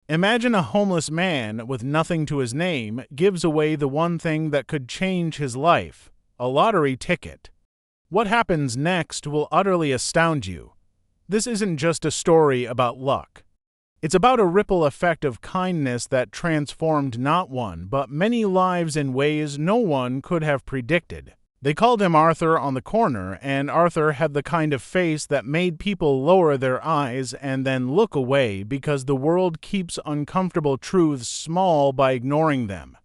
Imagine a homeless man with nothing to his name gives away the one thing that could change his life, a lottery ticket. What happens next will utterly astound you. This isn't just a story about luck. It's about a ripple effect of kindness that transformed not one, but many lives in ways no one could have predicted. They called him Arthur on the corner, and Arthur had the kind of face that made people lower their eyes and then look away because the world keeps uncomfortable truths small by ignoring them.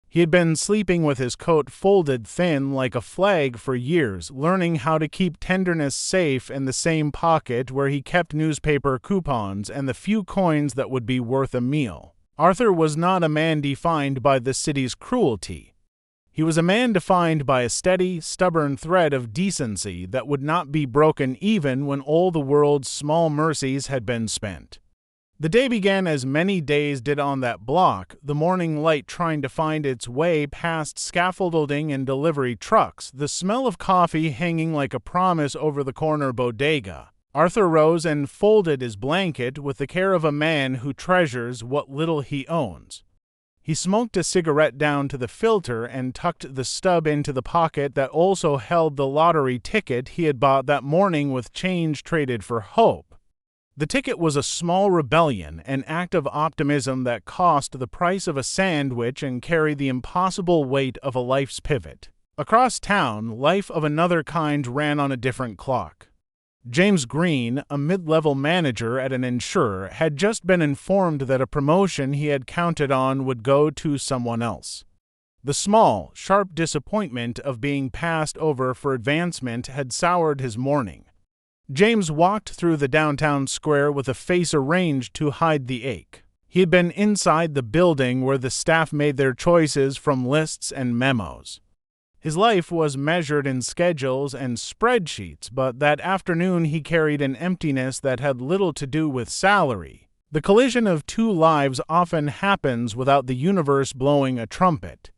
He had been sleeping with his coat folded thin like a flag for years, learning how to keep tenderness safe in the same pocket where he kept newspaper coupons and the few coins that would be worth a meal. Arthur was not a man defined by the city's cruelty. He was a man defined by a steady, stubborn thread of decency that would not be broken even when all the world's small mercies had been spent. The day began as many days did on that block, the morning light trying to find its way past scaffolding and delivery trucks, the smell of coffee hanging like a promise over the corner bodega. Arthur rose and folded his blanket with the care of a man who treasures what little he owns. He smoked a cigarette down to the filter and tucked the stub into the pocket that also held the lottery ticket he had bought that morning with change traded for hope. The ticket was a small rebellion, an act of optimism that cost the price of a sandwich and carried the impossible weight of a life's pivot. Across town, life of another kind ran on a different clock. James Green, a mid-level manager at an insurer, had just been informed that a promotion he had counted on would go to someone else. The small, sharp disappointment of being passed over for advancement had soured his morning. James walked through the downtown square with a face arranged to hide the ache. He had been inside the building where the staff made their choices from lists and memos. His life was measured in schedules and spreadsheets, but that afternoon he carried an emptiness that had little to do with salary. The collision of two lives often happens without the universe blowing a trumpet.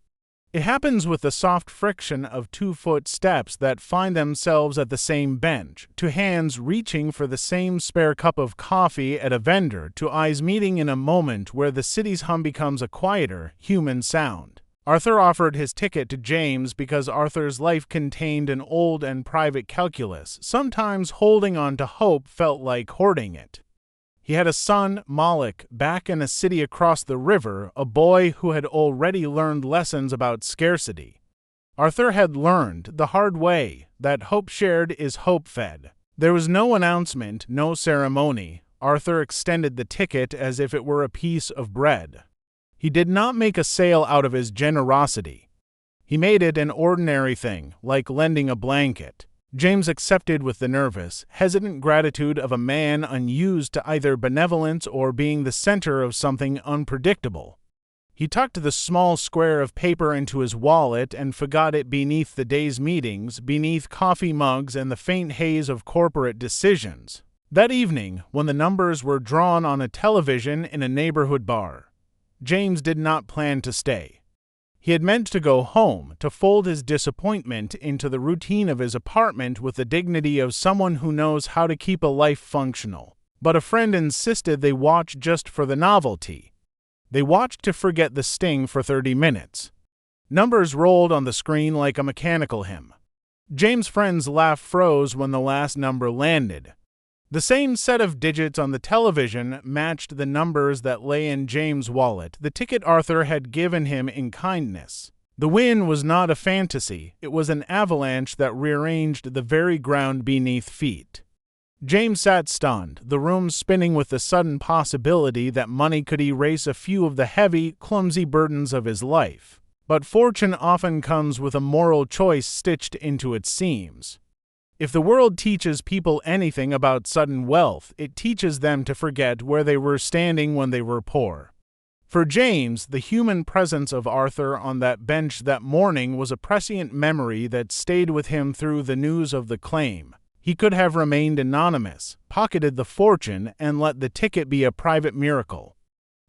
It happens with the soft friction of 2-foot steps that find themselves at the same bench, to hands reaching for the same spare cup of coffee at a vendor, to eyes meeting in a moment where the city's hum becomes a quieter, human sound. Arthur offered his ticket to James because Arthur's life contained an old and private calculus. Sometimes holding on to hope felt like hoarding it. He had a son, Malik, back in a city across the river, a boy who had already learned lessons about scarcity. Arthur had learned the hard way that hope shared is hope fed. There was no announcement, no ceremony. Arthur extended the ticket as if it were a piece of bread. He did not make a sale out of his generosity. He made it an ordinary thing, like lending a blanket. James accepted with the nervous, hesitant gratitude of a man unused to either benevolence or being the center of something unpredictable. He tucked the small square of paper into his wallet and forgot it beneath the day's meetings, beneath coffee mugs and the faint haze of corporate decisions. That evening, when the numbers were drawn on a television in a neighborhood bar, James did not plan to stay. He had meant to go home, to fold his disappointment into the routine of his apartment with the dignity of someone who knows how to keep a life functional. But a friend insisted they watch just for the novelty. They watched to forget the sting for 30 minutes. Numbers rolled on the screen like a mechanical hymn. James' friend's laugh froze when the last number landed. The same set of digits on the television matched the numbers that lay in James' wallet, the ticket Arthur had given him in kindness. The win was not a fantasy, it was an avalanche that rearranged the very ground beneath feet. James sat stunned, the room spinning with the sudden possibility that money could erase a few of the heavy, clumsy burdens of his life. But fortune often comes with a moral choice stitched into its seams. If the world teaches people anything about sudden wealth, it teaches them to forget where they were standing when they were poor. For James, the human presence of Arthur on that bench that morning was a prescient memory that stayed with him through the news of the claim. He could have remained anonymous, pocketed the fortune, and let the ticket be a private miracle.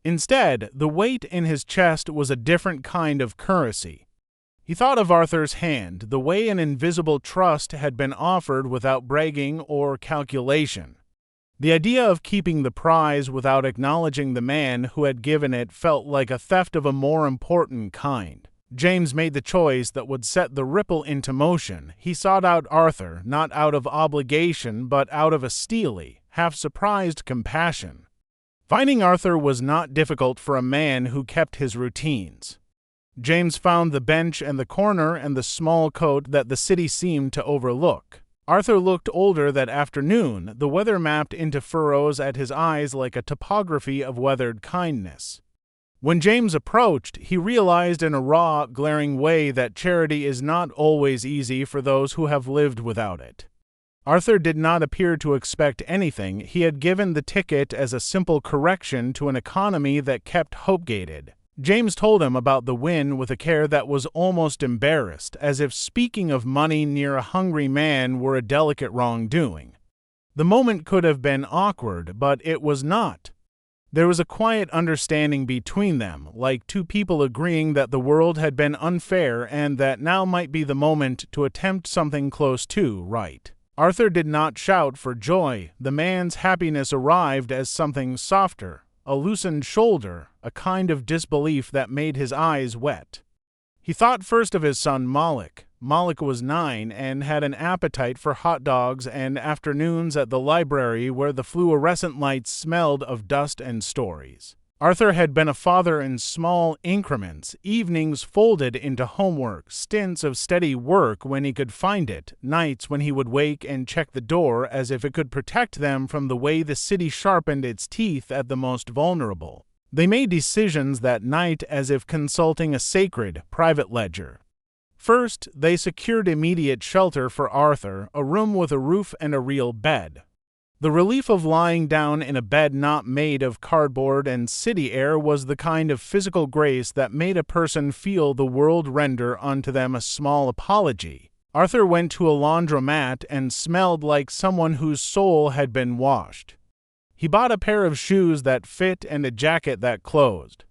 Instead, the weight in his chest was a different kind of currency. He thought of Arthur's hand, the way an invisible trust had been offered without bragging or calculation. The idea of keeping the prize without acknowledging the man who had given it felt like a theft of a more important kind. James made the choice that would set the ripple into motion. He sought out Arthur, not out of obligation, but out of a steely, half-surprised compassion. Finding Arthur was not difficult for a man who kept his routines. James found the bench and the corner and the small coat that the city seemed to overlook. Arthur looked older that afternoon, the weather mapped into furrows at his eyes like a topography of weathered kindness. When James approached, he realized in a raw, glaring way that charity is not always easy for those who have lived without it. Arthur did not appear to expect anything. He had given the ticket as a simple correction to an economy that kept hope-gated. James told him about the win with a care that was almost embarrassed, as if speaking of money near a hungry man were a delicate wrongdoing. The moment could have been awkward, but it was not. There was a quiet understanding between them, like two people agreeing that the world had been unfair and that now might be the moment to attempt something close to right. Arthur did not shout for joy. The man's happiness arrived as something softer, a loosened shoulder, a kind of disbelief that made his eyes wet. He thought first of his son Malik. Malik was 9 and had an appetite for hot dogs and afternoons at the library where the fluorescent lights smelled of dust and stories. Arthur had been a father in small increments, evenings folded into homework, stints of steady work when he could find it, nights when he would wake and check the door as if it could protect them from the way the city sharpened its teeth at the most vulnerable. They made decisions that night as if consulting a sacred, private ledger. First, they secured immediate shelter for Arthur, a room with a roof and a real bed. The relief of lying down in a bed not made of cardboard and city air was the kind of physical grace that made a person feel the world render unto them a small apology. Arthur went to a laundromat and smelled like someone whose soul had been washed. He bought a pair of shoes that fit and a jacket that closed.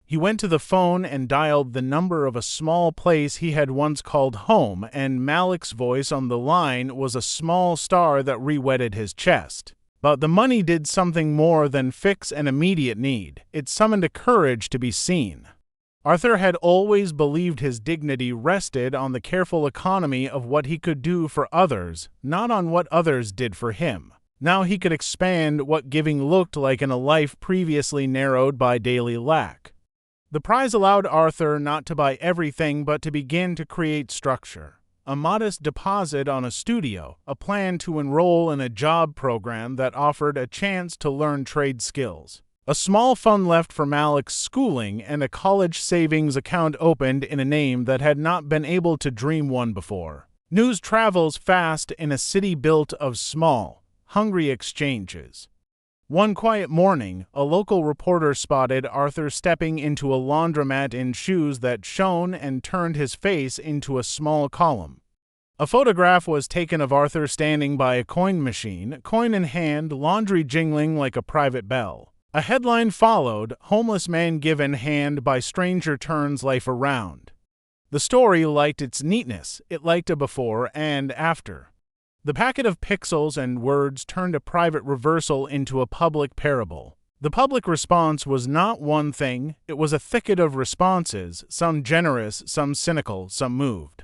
He went to the phone and dialed the number of a small place he had once called home, and Malik's voice on the line was a small star that re-wetted his chest. But the money did something more than fix an immediate need. It summoned a courage to be seen. Arthur had always believed his dignity rested on the careful economy of what he could do for others, not on what others did for him. Now he could expand what giving looked like in a life previously narrowed by daily lack. The prize allowed Arthur not to buy everything but to begin to create structure. A modest deposit on a studio, a plan to enroll in a job program that offered a chance to learn trade skills. A small fund left for Malik's schooling and a college savings account opened in a name that had not been able to dream one before. News travels fast in a city built of small, hungry exchanges. One quiet morning, a local reporter spotted Arthur stepping into a laundromat in shoes that shone and turned his face into a small column. A photograph was taken of Arthur standing by a coin machine, coin in hand, laundry jingling like a private bell. A headline followed, "Homeless man given hand by stranger turns life around." The story liked its neatness. It liked a before and after. The packet of pixels and words turned a private reversal into a public parable. The public response was not one thing, it was a thicket of responses, some generous, some cynical, some moved.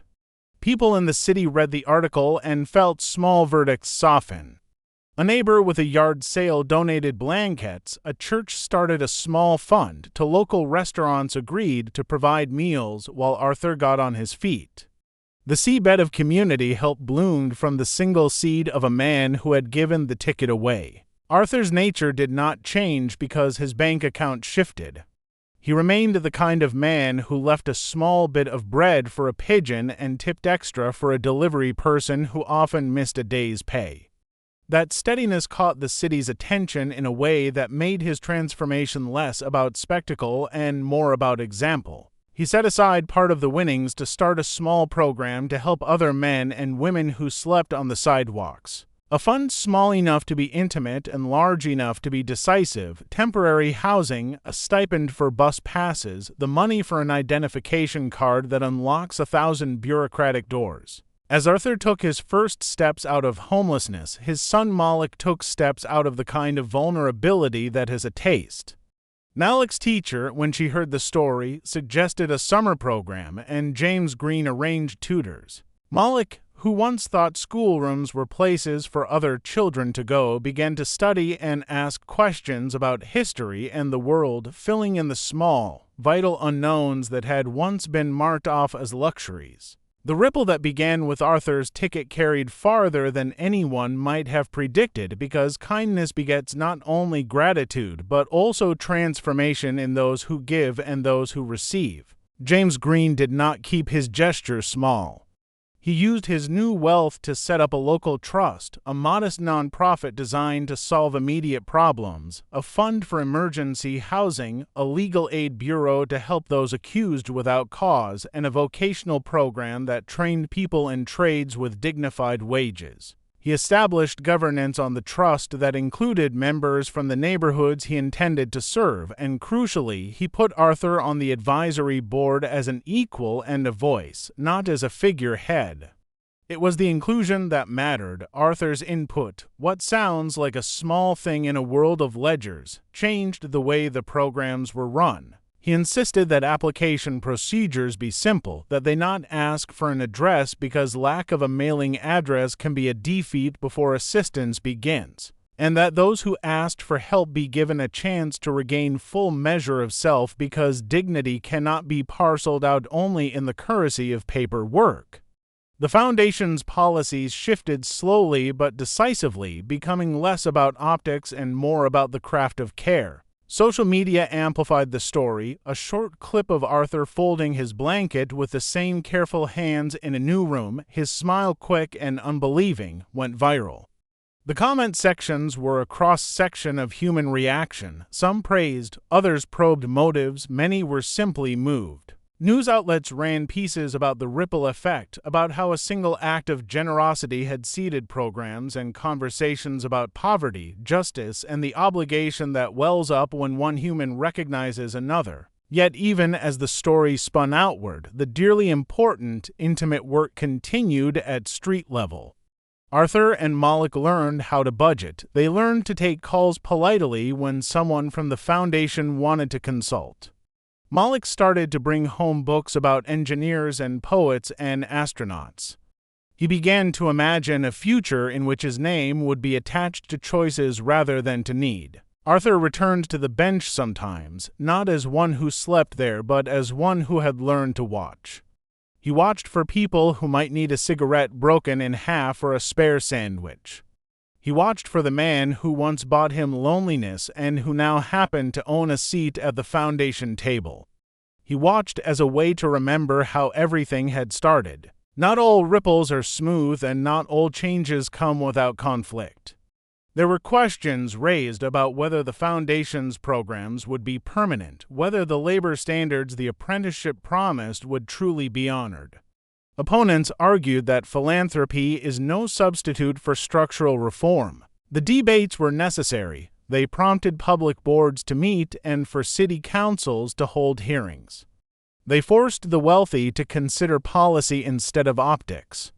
People in the city read the article and felt small verdicts soften. A neighbor with a yard sale donated blankets, a church started a small fund, to local restaurants agreed to provide meals while Arthur got on his feet. The seabed of community help bloomed from the single seed of a man who had given the ticket away. Arthur's nature did not change because his bank account shifted. He remained the kind of man who left a small bit of bread for a pigeon and tipped extra for a delivery person who often missed a day's pay. That steadiness caught the city's attention in a way that made his transformation less about spectacle and more about example. He set aside part of the winnings to start a small program to help other men and women who slept on the sidewalks. A fund small enough to be intimate and large enough to be decisive, temporary housing, a stipend for bus passes, the money for an identification card that unlocks 1,000 bureaucratic doors. As Arthur took his first steps out of homelessness, his son Malik took steps out of the kind of vulnerability that is a taste. Malik's teacher, when she heard the story, suggested a summer program, and James Green arranged tutors. Malik, who once thought schoolrooms were places for other children to go, began to study and ask questions about history and the world, filling in the small, vital unknowns that had once been marked off as luxuries. The ripple that began with Arthur's ticket carried farther than anyone might have predicted, because kindness begets not only gratitude but also transformation in those who give and those who receive. James Green did not keep his gesture small. He used his new wealth to set up a local trust, a modest nonprofit designed to solve immediate problems, a fund for emergency housing, a legal aid bureau to help those accused without cause, and a vocational program that trained people in trades with dignified wages. He established governance on the trust that included members from the neighborhoods he intended to serve, and crucially, he put Arthur on the advisory board as an equal and a voice, not as a figurehead. It was the inclusion that mattered. Arthur's input, what sounds like a small thing in a world of ledgers, changed the way the programs were run. He insisted that application procedures be simple, that they not ask for an address because lack of a mailing address can be a defeat before assistance begins, and that those who asked for help be given a chance to regain full measure of self, because dignity cannot be parceled out only in the currency of paperwork. The Foundation's policies shifted slowly but decisively, becoming less about optics and more about the craft of care. Social media amplified the story. A short clip of Arthur folding his blanket with the same careful hands in a new room, his smile quick and unbelieving, went viral. The comment sections were a cross-section of human reaction. Some praised, others probed motives, many were simply moved. News outlets ran pieces about the ripple effect, about how a single act of generosity had seeded programs, and conversations about poverty, justice, and the obligation that wells up when one human recognizes another. Yet even as the story spun outward, the dearly important, intimate work continued at street level. Arthur and Malik learned how to budget. They learned to take calls politely when someone from the Foundation wanted to consult. Malik started to bring home books about engineers and poets and astronauts. He began to imagine a future in which his name would be attached to choices rather than to need. Arthur returned to the bench sometimes, not as one who slept there, but as one who had learned to watch. He watched for people who might need a cigarette broken in half or a spare sandwich. He watched for the man who once bought him loneliness and who now happened to own a seat at the Foundation table. He watched as a way to remember how everything had started. Not all ripples are smooth, and not all changes come without conflict. There were questions raised about whether the Foundation's programs would be permanent, whether the labor standards the apprenticeship promised would truly be honored. Opponents argued that philanthropy is no substitute for structural reform. The debates were necessary. They prompted public boards to meet and for city councils to hold hearings. They forced the wealthy to consider policy instead of optics.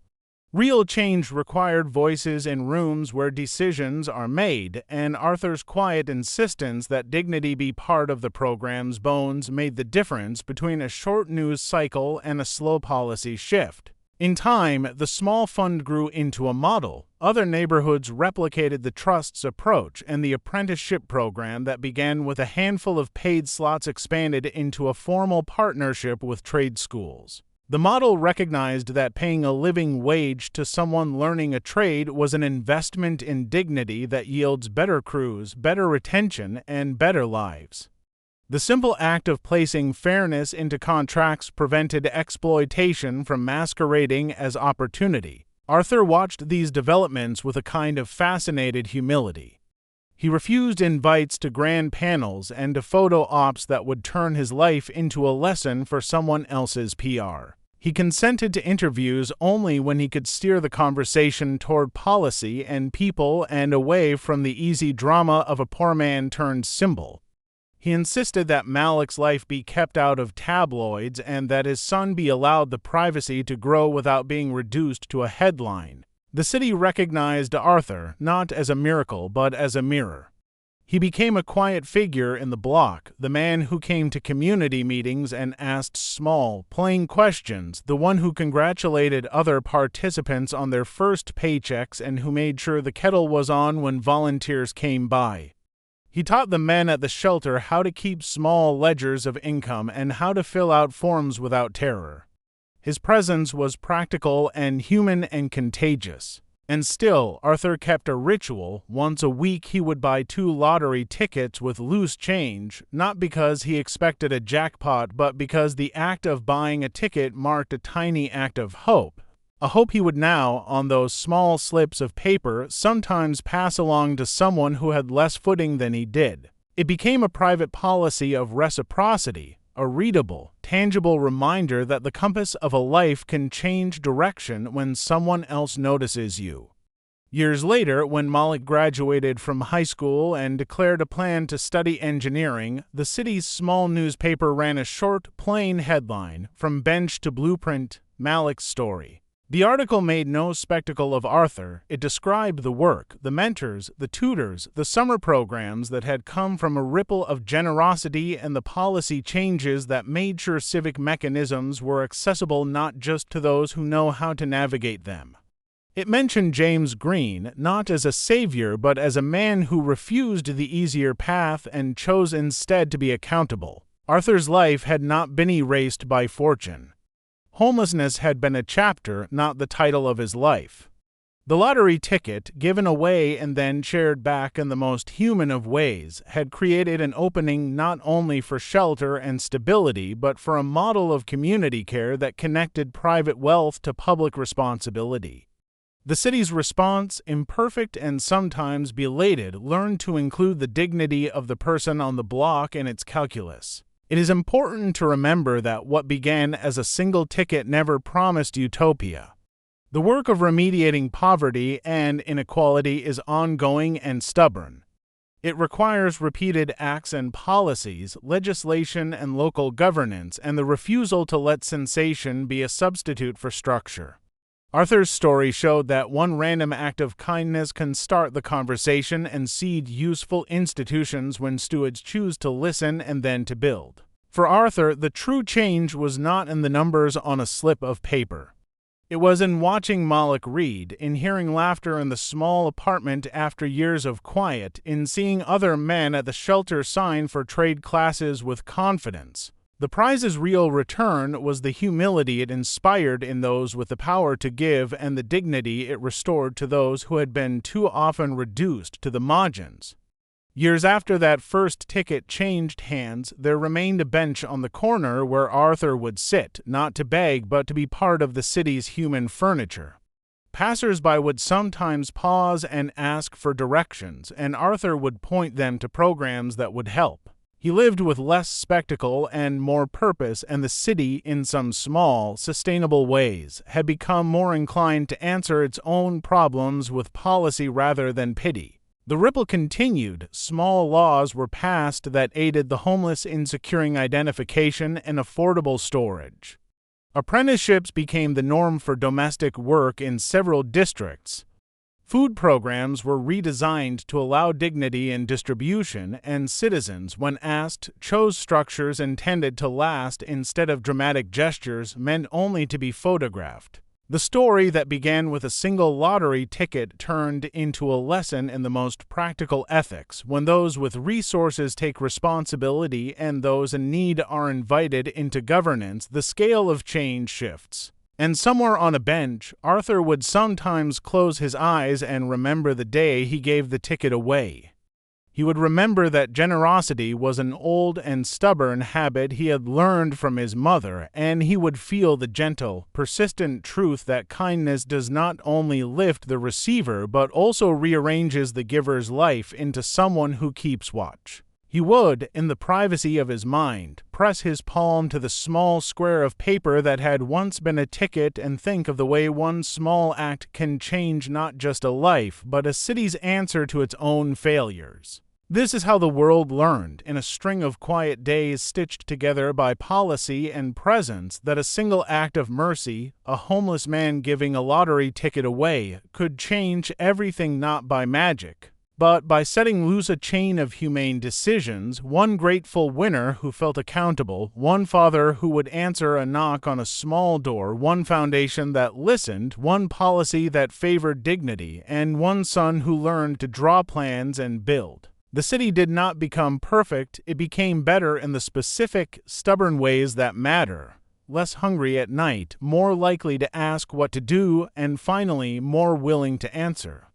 Real change required voices in rooms where decisions are made, and Arthur's quiet insistence that dignity be part of the program's bones made the difference between a short news cycle and a slow policy shift. In time, the small fund grew into a model. Other neighborhoods replicated the trust's approach, and the apprenticeship program that began with a handful of paid slots expanded into a formal partnership with trade schools. The model recognized that paying a living wage to someone learning a trade was an investment in dignity that yields better crews, better retention, and better lives. The simple act of placing fairness into contracts prevented exploitation from masquerading as opportunity. Arthur watched these developments with a kind of fascinated humility. He refused invites to grand panels and to photo ops that would turn his life into a lesson for someone else's PR. He consented to interviews only when he could steer the conversation toward policy and people and away from the easy drama of a poor man turned symbol. He insisted that Malik's life be kept out of tabloids and that his son be allowed the privacy to grow without being reduced to a headline. The city recognized Arthur not as a miracle but as a mirror. He became a quiet figure in the block, the man who came to community meetings and asked small, plain questions, the one who congratulated other participants on their first paychecks and who made sure the kettle was on when volunteers came by. He taught the men at the shelter how to keep small ledgers of income and how to fill out forms without terror. His presence was practical and human and contagious. And still, Arthur kept a ritual. Once a week he would buy 2 lottery tickets with loose change, not because he expected a jackpot, but because the act of buying a ticket marked a tiny act of hope. A hope he would now, on those small slips of paper, sometimes pass along to someone who had less footing than he did. It became a private policy of reciprocity, a readable, tangible reminder that the compass of a life can change direction when someone else notices you. Years later, when Malik graduated from high school and declared a plan to study engineering, the city's small newspaper ran a short, plain headline, "From Bench to Blueprint, Malik's Story." The article made no spectacle of Arthur. It described the work, the mentors, the tutors, the summer programs that had come from a ripple of generosity and the policy changes that made sure civic mechanisms were accessible not just to those who know how to navigate them. It mentioned James Green not as a savior but as a man who refused the easier path and chose instead to be accountable. Arthur's life had not been erased by fortune. Homelessness had been a chapter, not the title of his life. The lottery ticket, given away and then shared back in the most human of ways, had created an opening not only for shelter and stability but for a model of community care that connected private wealth to public responsibility. The city's response, imperfect and sometimes belated, learned to include the dignity of the person on the block in its calculus. It is important to remember that what began as a single ticket never promised utopia. The work of remediating poverty and inequality is ongoing and stubborn. It requires repeated acts and policies, legislation and local governance, and the refusal to let sensation be a substitute for structure. Arthur's story showed that one random act of kindness can start the conversation and seed useful institutions when stewards choose to listen and then to build. For Arthur, the true change was not in the numbers on a slip of paper. It was in watching Malik read, in hearing laughter in the small apartment after years of quiet, in seeing other men at the shelter sign for trade classes with confidence. The prize's real return was the humility it inspired in those with the power to give and the dignity it restored to those who had been too often reduced to the margins. Years after that first ticket changed hands, there remained a bench on the corner where Arthur would sit, not to beg but to be part of the city's human furniture. Passers-by would sometimes pause and ask for directions, and Arthur would point them to programs that would help. He lived with less spectacle and more purpose, and the city, in some small, sustainable ways, had become more inclined to answer its own problems with policy rather than pity. The ripple continued. Small laws were passed that aided the homeless in securing identification and affordable storage. Apprenticeships became the norm for domestic work in several districts. Food programs were redesigned to allow dignity in distribution, and citizens, when asked, chose structures intended to last instead of dramatic gestures meant only to be photographed. The story that began with a single lottery ticket turned into a lesson in the most practical ethics. When those with resources take responsibility and those in need are invited into governance, the scale of change shifts. And somewhere on a bench, Arthur would sometimes close his eyes and remember the day he gave the ticket away. He would remember that generosity was an old and stubborn habit he had learned from his mother, and he would feel the gentle, persistent truth that kindness does not only lift the receiver but also rearranges the giver's life into someone who keeps watch. He would, in the privacy of his mind, press his palm to the small square of paper that had once been a ticket and think of the way one small act can change not just a life, but a city's answer to its own failures. This is how the world learned, in a string of quiet days stitched together by policy and presence, that a single act of mercy, a homeless man giving a lottery ticket away, could change everything, not by magic, but by setting loose a chain of humane decisions, one grateful winner who felt accountable, one father who would answer a knock on a small door, one foundation that listened, one policy that favored dignity, and one son who learned to draw plans and build. The city did not become perfect, it became better in the specific, stubborn ways that matter. Less hungry at night, more likely to ask what to do, and finally more willing to answer.